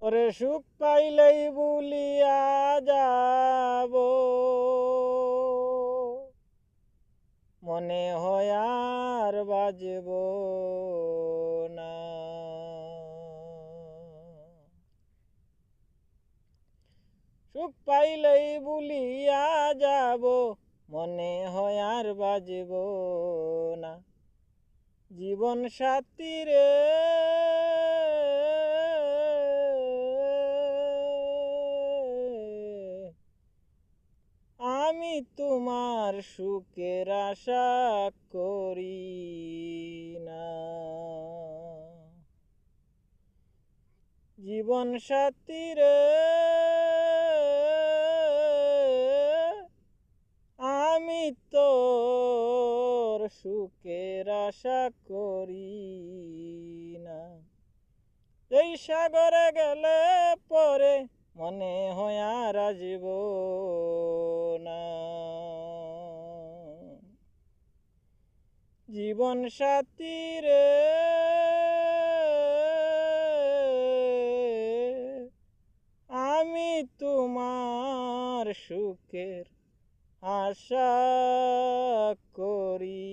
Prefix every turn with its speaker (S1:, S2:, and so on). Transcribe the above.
S1: ওরে সুখ পাইলেই ভুলিয়া যাব, মনে হয় আর বাজব না। সুখ পাইলেই ভুলিয়া যাব, মনে হয় আর বাজব না। জীবন সাথী রে, আমি তোমার সুখের আশা করি না। জীবন সাথী রে, আমি তোর সুখের আশা করি না। এই সাগরে গেলে পরে মনে হয় আর আসব না। জীবন সাথী রে, আমি তোমার সুখের আশা করি